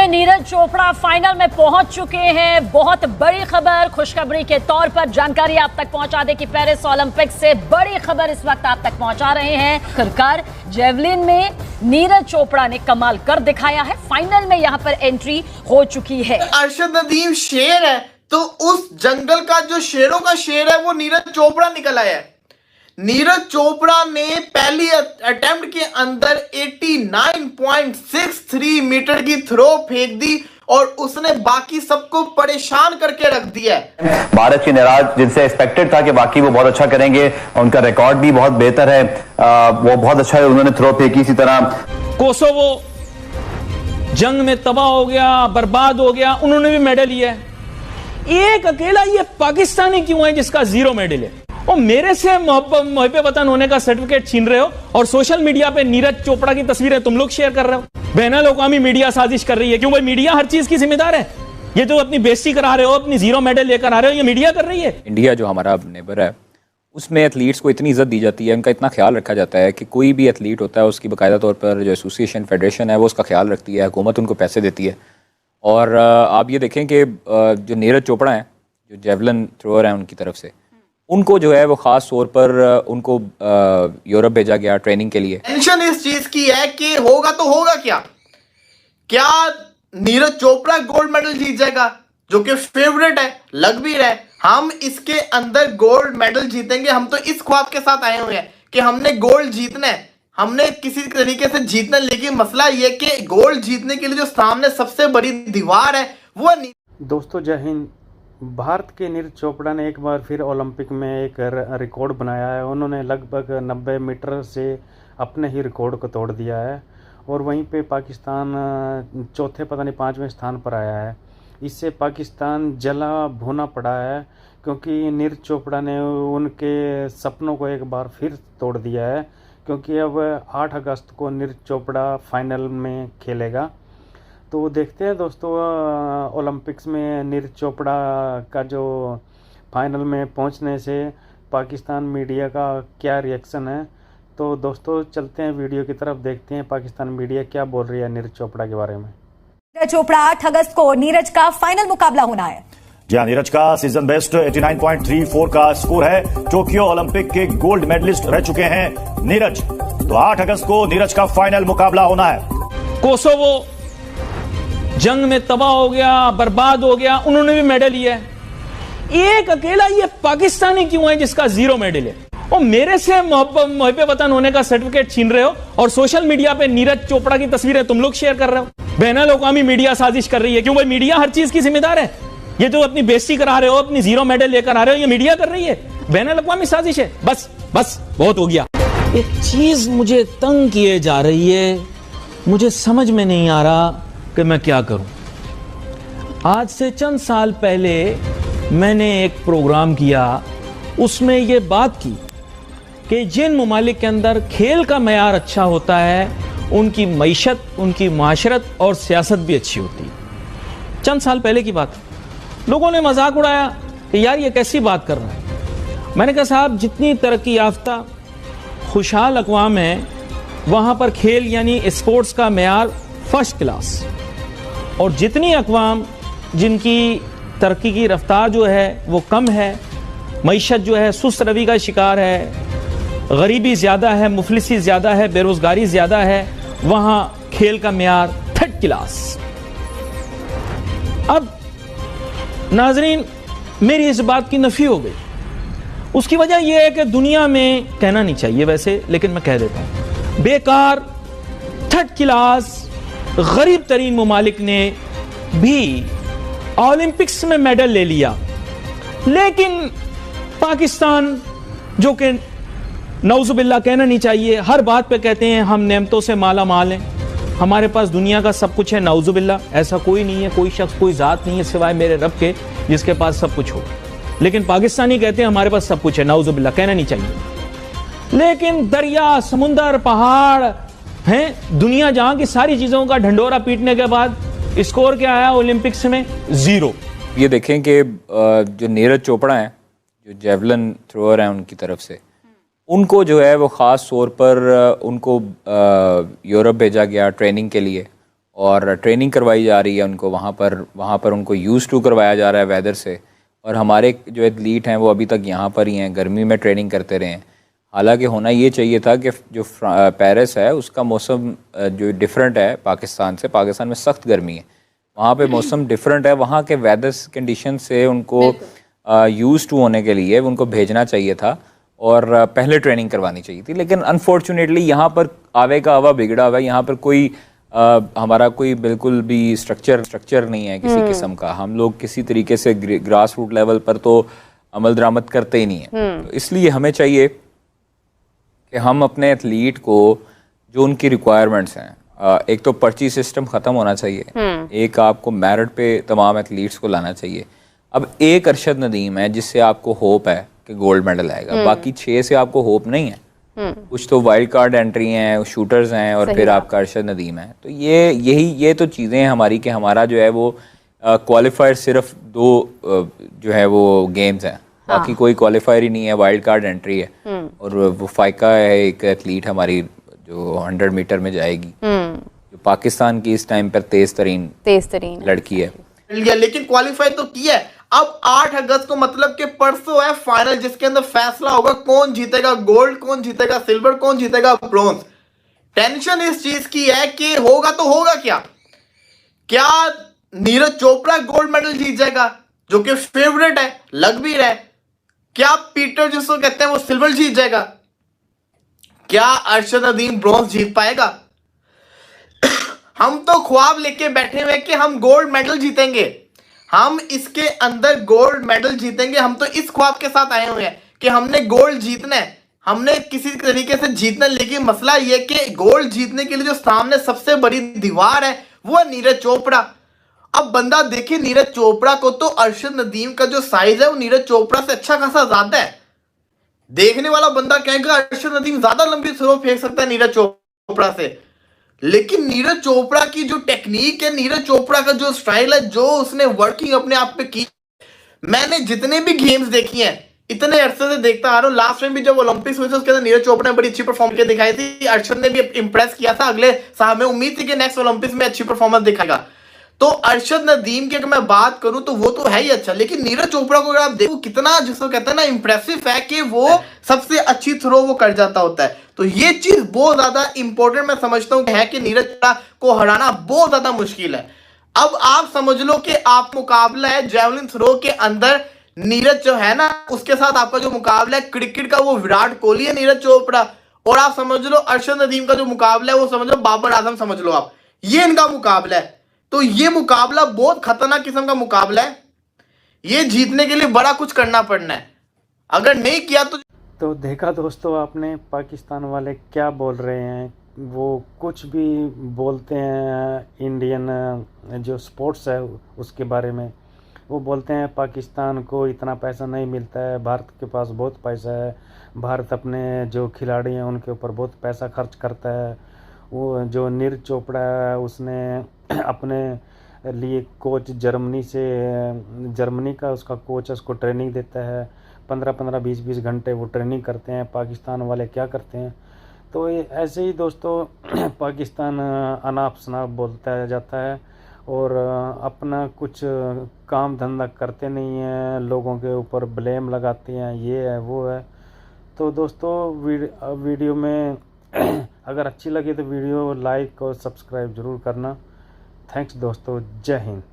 में नीरज चोपड़ा फाइनल में पहुंच चुके हैं। बहुत बड़ी खबर, खुशखबरी के तौर पर जानकारी आप तक पहुंचा दे कि पेरिस ओलंपिक से बड़ी खबर इस वक्त आप तक पहुंचा रहे हैं। आखिरकार जेवलिन में नीरज चोपड़ा ने कमाल कर दिखाया है। फाइनल में यहां पर एंट्री हो चुकी है। अरशद नदीम शेर है तो उस जंगल का जो शेरों का शेर है वो नीरज चोपड़ा निकल आया है। नीरज चोपड़ा ने पहली अटेम्प्ट के अंदर 89.63 मीटर की थ्रो फेंक दी और उसने बाकी सबको परेशान करके रख दिया है। भारत की निराज जिनसे एक्सपेक्टेड था कि बाकी वो बहुत अच्छा करेंगे, उनका रिकॉर्ड भी बहुत बेहतर है, वो बहुत अच्छा है, उन्होंने थ्रो फेंकी। इसी तरह कोसोवो जंग में तबाह हो गया, बर्बाद हो गया, उन्होंने भी मेडल लिया है। एक अकेला ये पाकिस्तानी क्यों है जिसका 0 मेडल है? और मेरे से मुहब्बे वतन होने का सर्टिफिकेट छीन रहे हो और सोशल मीडिया पे नीरज चोपड़ा की तस्वीरें तुम लोग शेयर कर रहे हो। बैनुल अक़वामी मीडिया साजिश कर रही है। क्यों भाई, मीडिया हर चीज की जिम्मेदार है। ये जो अपनी बेइज्जती करा रहे हो, अपनी 0 मेडल लेकर आ रहे हो, ये मीडिया कर रही है। इंडिया जो हमारा नेबर है उसमें एथलीट्स को इतनी इज्जत दी जाती है, उनका इतना ख्याल रखा जाता है कि कोई भी एथलीट होता है उसकी बाकायदा तौर पर जो एसोसिएशन फेडरेशन है वो उसका ख्याल रखती है, हुकूमत उनको पैसे देती है। और आप ये देखें कि जो नीरज चोपड़ा हैं, जो जेवलिन थ्रोअर हैं, उनकी तरफ से उनको जो है वो खास तौर पर उनको यूरोप भेजा गया ट्रेनिंग के लिए। टेंशन इस चीज की है कि होगा तो होगा क्या नीरज चोपड़ा गोल्ड मेडल जीत जाएगा, जो कि फेवरेट है, लग भी रहा है। हम इसके अंदर गोल्ड मेडल जीतेंगे। हम तो इस ख्वाब के साथ आए हुए हैं कि हमने गोल्ड जीतना है, हमने किसी तरीके से जीतना है। लेकिन मसला यह कि गोल्ड जीतने के लिए जो सामने सबसे बड़ी दीवार है वो दोस्तों जय हिंद। भारत के नीरज चोपड़ा ने एक बार फिर ओलंपिक में एक रिकॉर्ड बनाया है। उन्होंने लगभग 90 मीटर से अपने ही रिकॉर्ड को तोड़ दिया है और वहीं पे पाकिस्तान चौथे पता नहीं 5वें स्थान पर आया है। इससे पाकिस्तान जला भुना पड़ा है क्योंकि नीरज चोपड़ा ने उनके सपनों को एक बार फिर तोड़ दिया है। क्योंकि अब 8 अगस्त को नीरज चोपड़ा फाइनल में खेलेगा। तो देखते हैं दोस्तों ओलंपिक्स में नीरज चोपड़ा का जो फाइनल में पहुंचने से पाकिस्तान मीडिया का क्या रिएक्शन है। तो दोस्तों चलते हैं वीडियो की तरफ, देखते हैं पाकिस्तान मीडिया क्या बोल रही है नीरज चोपड़ा के बारे में। नीरज चोपड़ा 8 अगस्त को नीरज का फाइनल मुकाबला होना है। जी हाँ, नीरज का सीजन बेस्ट 89.34 का स्कोर है। टोक्यो ओलंपिक के गोल्ड मेडलिस्ट रह चुके हैं नीरज। तो 8 अगस्त को नीरज का फाइनल मुकाबला होना है। कोसोवो जंग में तबाह हो गया, बर्बाद हो गया, उन्होंने भी मेडल लिया है। एक अकेला ये पाकिस्तानी क्यों है जिसका 0 मेडल है? और मेरे से मुहब्बे वतन होने का सर्टिफिकेट छीन रहे हो और सोशल मीडिया पे नीरज चोपड़ा की तस्वीरें तुम लोग शेयर कर रहे हो। बैनुल अक़वामी मीडिया साजिश कर रही है। क्यों भाई, मीडिया हर चीज की जिम्मेदार है। ये जो अपनी बेइज्जती करा रहे हो, अपनी 0 मेडल लेकर आ रहे हो, ये मीडिया कर रही है। बैनुल अक़वामी साजिश है। बस बहुत हो गया। एक चीज मुझे तंग किए जा रही है, मुझे समझ में नहीं आ रहा कि मैं क्या करूं। आज से चंद साल पहले मैंने एक प्रोग्राम किया, उसमें यह बात की कि जिन ममालिक के अंदर खेल का मयार अच्छा होता है उनकी मईशत, उनकी माशरत और सियासत भी अच्छी होती है। चंद साल पहले की बात। लोगों ने मजाक उड़ाया कि यार ये कैसी बात कर रहे हैं। मैंने कहा साहब, जितनी तरक्की याफ्ता खुशहाल अक़वाम है वहाँ पर खेल यानी स्पोर्ट्स का मयार फर्स्ट क्लास, और जितनी अक़वाम जिनकी तरक्की की रफ्तार जो है वो कम है, मईशत जो है सुस्त रवि का शिकार है, गरीबी ज़्यादा है, मुफलिसी ज़्यादा है, बेरोज़गारी ज़्यादा है, वहाँ खेल का मयार थर्ड क्लास। अब नाजरीन, मेरी इस बात की नफ़ी हो गई। उसकी वजह यह है कि दुनिया में कहना नहीं चाहिए वैसे, लेकिन मैं कह देता हूँ, बेकार थर्ड क्लास गरीब तरीन ममालिक ने भी ओलंपिक्स में मेडल ले लिया। लेकिन पाकिस्तान, जो कि नौजुबिल्ला कहना नहीं चाहिए, हर बात पे कहते हैं हम नेमतों से माला माल हैं, हमारे पास दुनिया का सब कुछ है, नौजुबिल्ला ऐसा कोई नहीं है, कोई शख्स, कोई ज़ात नहीं है सिवाय मेरे रब के जिसके पास सब कुछ हो। लेकिन पाकिस्तानी कहते हैं हमारे पास सब कुछ है, नौजुबिल्ला कहना नहीं चाहिए। लेकिन दरिया, समुंदर, पहाड़ हैं, दुनिया जहां की सारी चीजों का ढंडोरा पीटने के बाद स्कोर क्या आया ओलंपिक्स में? 0। ये देखें कि जो नीरज चोपड़ा हैं, जो जेवलिन थ्रोअर हैं, उनकी तरफ से उनको जो है वो ख़ास तौर पर उनको यूरोप भेजा गया ट्रेनिंग के लिए। और ट्रेनिंग करवाई जा रही है उनको वहाँ पर उनको यूज़ टू करवाया जा रहा है वेदर से। और हमारे जो एथलीट हैं वो अभी तक यहाँ पर ही हैं, गर्मी में ट्रेनिंग करते रहे हैं। हालांकि होना ये चाहिए था कि जो पेरिस है उसका मौसम जो डिफरेंट है पाकिस्तान से, पाकिस्तान में सख्त गर्मी है, वहाँ पे मौसम डिफरेंट है, वहाँ के वेदर कंडीशन से उनको यूज़ टू होने के लिए उनको भेजना चाहिए था और पहले ट्रेनिंग करवानी चाहिए थी। लेकिन अनफॉर्चुनेटली यहाँ पर आवे का हवा बिगड़ा हुआ है, यहाँ पर कोई हमारा कोई बिल्कुल भी स्ट्रक्चर नहीं है किसी किस्म का। हम लोग किसी तरीके से ग्रास रूट लेवल पर तो अमल दरामद करते ही नहीं है। तो इसलिए हमें चाहिए कि हम अपने एथलीट को जो उनकी रिक्वायरमेंट्स हैं, एक तो पर्ची सिस्टम ख़त्म होना चाहिए, एक आपको मेरिट पे तमाम एथलीट्स को लाना चाहिए। अब एक अरशद नदीम है जिससे आपको होप है कि गोल्ड मेडल आएगा, बाकी 6 से आपको होप नहीं है। कुछ तो वाइल्ड कार्ड एंट्री हैं, शूटर्स हैं और फिर आपका अरशद नदीम है। तो ये तो चीज़ें हैं हमारी कि हमारा जो है वो क्वालिफायर सिर्फ 2 जो है वो गेम्स हैं, बाकी कोई क्वालिफायर ही नहीं है, वाइल्ड कार्ड एंट्री है। और वो फाइका है एक एथलीट हमारी जो 100 मीटर में जाएगी, जो पाकिस्तान की इस टाइम पर तेज तरीन लड़की है। लेकिन क्वालिफाई तो किया है। अब 8 अगस्त को मतलब कि परसों है फाइनल, जिसके अंदर फैसला होगा कौन जीतेगा गोल्ड, कौन जीतेगा सिल्वर, कौन जीतेगा ब्रॉन्ज। टेंशन इस चीज की है कि होगा तो होगा क्या नीरज चोपड़ा गोल्ड मेडल जीत जाएगा जो कि फेवरेट है, लग भी रहा है। क्या पीटर जिसको कहते हैं वो सिल्वर जीत जाएगा? क्या अरशद नदीम ब्रॉन्ज जीत पाएगा? हम तो ख्वाब लेके बैठे हुए कि हम गोल्ड मेडल जीतेंगे, हम इसके अंदर गोल्ड मेडल जीतेंगे। हम तो इस ख्वाब के साथ आए हुए हैं कि हमने गोल्ड जीतना है, हमने किसी तरीके से जीतना है। लेकिन मसला यह कि गोल्ड जीतने के लिए जो सामने सबसे बड़ी दीवार है वो है नीरज चोपड़ा। अब बंदा देखे नीरज चोपड़ा को तो अरशद नदीम का जो साइज है वो नीरज चोपड़ा से अच्छा खासा ज्यादा है। देखने वाला बंदा कहेगा अरशद नदीम ज्यादा लंबी थ्रो फेंक सकता है नीरज चोपड़ा से, लेकिन नीरज चोपड़ा की जो टेक्निक है, नीरज चोपड़ा का जो स्टाइल है, जो उसने वर्किंग अपने आप पे की, मैंने जितने भी गेम्स देखी हैं इतने अरसे से देखता आ रहा हूं। लास्ट टाइम भी जब ओलंपिक्स हुए थे उसके अंदर नीरज चोपड़ा ने बड़ी अच्छी परफॉर्मेंस करके दिखाई थी, अरशद ने भी इंप्रेस किया था। अगले साल में उम्मीद थी कि नेक्स्ट ओलंपिक्स में अच्छी परफॉर्मेंस दिखाएगा। तो अरशद नदीम की अगर मैं बात करूं तो वो तो है ही अच्छा, लेकिन नीरज चोपड़ा को अगर आप देखो कितना जिसको कहते हैं ना इंप्रेसिव है कि वो सबसे अच्छी थ्रो वो कर जाता होता है। तो ये चीज बहुत ज्यादा इंपॉर्टेंट मैं समझता हूं है कि नीरज चोपड़ा को हराना बहुत ज्यादा मुश्किल है। अब आप समझ लो कि आप मुकाबला है जेवलिन थ्रो के अंदर, नीरज जो है ना उसके साथ आपका जो मुकाबला है क्रिकेट का वो विराट कोहली है नीरज चोपड़ा, और आप समझ लो अरशद नदीम का जो मुकाबला है वो समझ लो बाबर आजम समझ लो आप, ये इनका मुकाबला है। तो ये मुकाबला बहुत खतरनाक किस्म का मुकाबला है, ये जीतने के लिए बड़ा कुछ करना पड़ना है, अगर नहीं किया तो देखा दोस्तों आपने पाकिस्तान वाले क्या बोल रहे हैं। वो कुछ भी बोलते हैं इंडियन जो स्पोर्ट्स है उसके बारे में, वो बोलते हैं पाकिस्तान को इतना पैसा नहीं मिलता है, भारत के पास बहुत पैसा है, भारत अपने जो खिलाड़ी हैं उनके ऊपर बहुत पैसा खर्च करता है। वो जो नीरज चोपड़ा है उसने अपने लिए कोच जर्मनी का उसका कोच है, उसको ट्रेनिंग देता है, 15-15 20-20 घंटे वो ट्रेनिंग करते हैं। पाकिस्तान वाले क्या करते हैं? तो ऐसे ही दोस्तों पाकिस्तान अनाप शनाप बोलता जाता है और अपना कुछ काम धंधा करते नहीं हैं, लोगों के ऊपर ब्लेम लगाते हैं, ये है वो है। तो दोस्तों वीडियो में अगर अच्छी लगी तो वीडियो लाइक और सब्सक्राइब ज़रूर करना। थैंक्स दोस्तों, जय हिंद।